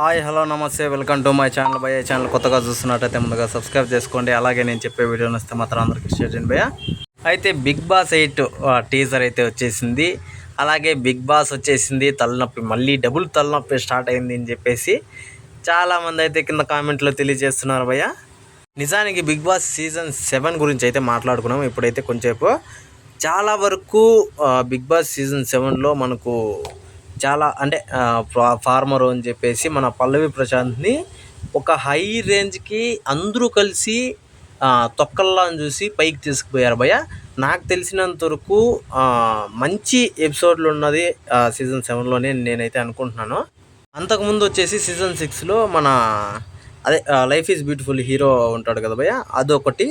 Hi hello నమస్తే welcome to my channel భయ్య. Channel కొత్తగా చూస్తున్నట్టయితే ముందుగా సబ్స్క్రైబ్ చేసుకోండి. అలాగే నేను చెప్పే వీడియోని వస్తే మాత్రం అందరికీ షేర్ చేయండి భయ్య. అయితే బిగ్ బాస్ 8 టీజర్ అయితే వచ్చేసింది. అలాగే బిగ్ బాస్ వచ్చేసింది, తలనొప్పి మళ్ళీ డబుల్ తలనొప్పి స్టార్ట్ అయింది అని చెప్పేసి చాలామంది అయితే కింద కామెంట్లో తెలియజేస్తున్నారు భయ్య. నిజానికి బిగ్ బాస్ సీజన్ 7 గురించి అయితే మాట్లాడుకున్నాం. ఇప్పుడైతే కొంచెంసేపు చాలా వరకు బిగ్ బాస్ సీజన్ 7లో మనకు చాలా అంటే ఫార్మర్ అని చెప్పేసి మన పల్లవి ప్రశాంత్ని ఒక హై రేంజ్కి అందరూ కలిసి తొక్కల్లా అని చూసి పైకి తీసుకుపోయారు భయ్య. నాకు తెలిసినంత వరకు మంచి ఎపిసోడ్లు ఉన్నది సీజన్ 7లోనే నేనైతే అనుకుంటున్నాను. అంతకుముందు వచ్చేసి సీజన్ 6లో మన అదే లైఫ్ ఈజ్ బ్యూటిఫుల్ హీరో ఉంటాడు కదా భయ్య, అదొకటి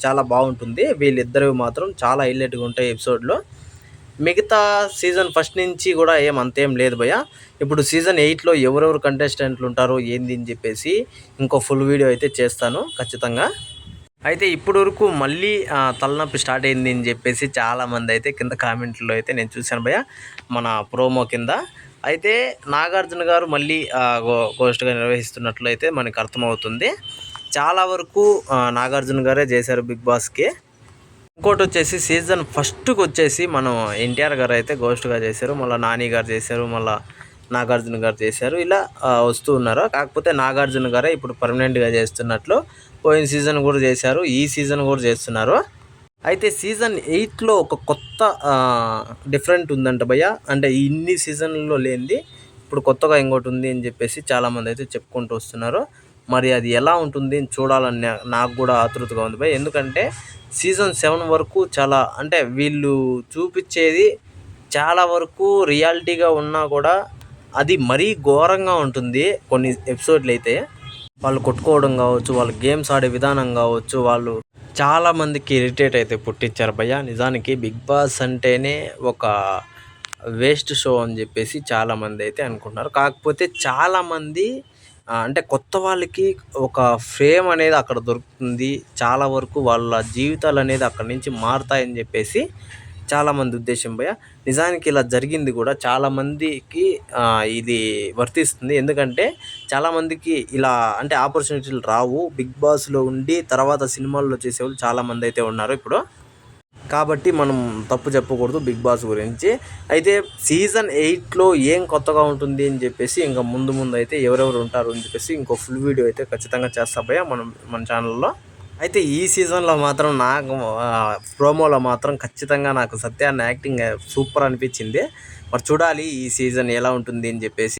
చాలా బాగుంటుంది. వీళ్ళిద్దరు మాత్రం చాలా హైలైట్గా ఉంటాయి ఎపిసోడ్లో. మిగతా సీజన్ ఫస్ట్ నుంచి కూడా అంతేం లేదు భయ్య. ఇప్పుడు సీజన్ 8లో ఎవరెవరు కంటెస్టెంట్లు ఉంటారో ఏంది అని చెప్పేసి ఇంకో ఫుల్ వీడియో అయితే చేస్తాను ఖచ్చితంగా. అయితే ఇప్పుడు వరకు మళ్ళీ తలనొప్పి స్టార్ట్ అయింది అని చెప్పేసి చాలామంది అయితే కింద కామెంట్లో అయితే నేను చూశాను భయ్య, మన ప్రోమో కింద. అయితే నాగార్జున గారు మళ్ళీ గోస్ట్గా నిర్వహిస్తున్నట్లు అయితే మనకు అర్థమవుతుంది. చాలా వరకు నాగార్జున గారే చేశారు బిగ్ బాస్కి. ఇంకోటి వచ్చేసి సీజన్ ఫస్ట్కి వచ్చేసి మనం ఎన్టీఆర్ గారు అయితే గోస్ట్గా చేశారు, మళ్ళీ నాని గారు చేశారు, మళ్ళీ నాగార్జున గారు చేశారు. ఇలా వస్తూ ఉన్నారు. కాకపోతే నాగార్జున గారే ఇప్పుడు పర్మనెంట్గా చేస్తున్నట్లు పోయిన సీజన్ కూడా చేశారు, ఈ సీజన్ కూడా చేస్తున్నారు. అయితే సీజన్ 8లో ఒక కొత్త డిఫరెంట్ ఉందంట భయ్య. అంటే ఇన్ని సీజన్లో లేనిది ఇప్పుడు కొత్తగా ఇంకోటి ఉంది అని చెప్పేసి చాలామంది అయితే చెప్పుకుంటూ వస్తున్నారు. మరి అది ఎలా ఉంటుంది చూడాలని నాకు కూడా ఆతృతగా ఉంది భయ్య. ఎందుకంటే సీజన్ 7 వరకు చాలా అంటే వీళ్ళు చూపించేది చాలా వరకు రియాలిటీగా ఉన్నా కూడా అది మరీ ఘోరంగా ఉంటుంది. కొన్ని ఎపిసోడ్లు అయితే వాళ్ళు కొట్టుకోవడం కావచ్చు, వాళ్ళు గేమ్స్ ఆడే విధానం కావచ్చు, వాళ్ళు చాలామందికి ఇరిటేట్ అయితే పుట్టించారు భయ్య. నిజానికి బిగ్ బాస్ అంటేనే ఒక వేస్ట్ షో అని చెప్పేసి చాలామంది అయితే అనుకుంటున్నారు. కాకపోతే చాలామంది అంటే కొత్త వాళ్ళకి ఒక ఫేమ్ అనేది అక్కడ దొరుకుతుంది, చాలా వరకు వాళ్ళ జీవితాలు అనేది అక్కడి నుంచి మారుతాయని చెప్పేసి చాలామంది ఉద్దేశం భయ్య. నిజానికి ఇలా జరిగింది కూడా చాలామందికి ఇది వర్తిస్తుంది. ఎందుకంటే చాలామందికి ఇలా అంటే ఆపర్చునిటీలు రావు. బిగ్ బాస్లో ఉండి తర్వాత సినిమాల్లో చేసేవాళ్ళు చాలామంది అయితే ఉన్నారు ఇప్పుడు. కాబట్టి మనం తప్పు చెప్పకూడదు బిగ్ బాస్ గురించి. అయితే సీజన్ 8లో ఏం కొత్తగా ఉంటుంది అని చెప్పేసి ఇంకా ముందు అయితే ఎవరెవరు ఉంటారు అని చెప్పేసి ఇంకో ఫుల్ వీడియో అయితే ఖచ్చితంగా చేస్తా భయ్య మన ఛానల్లో. అయితే ఈ సీజన్లో మాత్రం నాకు ప్రోమోలో మాత్రం ఖచ్చితంగా నాకు సత్యాన్న యాక్టింగ్ సూపర్ అనిపించింది. మరి చూడాలి ఈ సీజన్ ఎలా ఉంటుంది అని చెప్పేసి.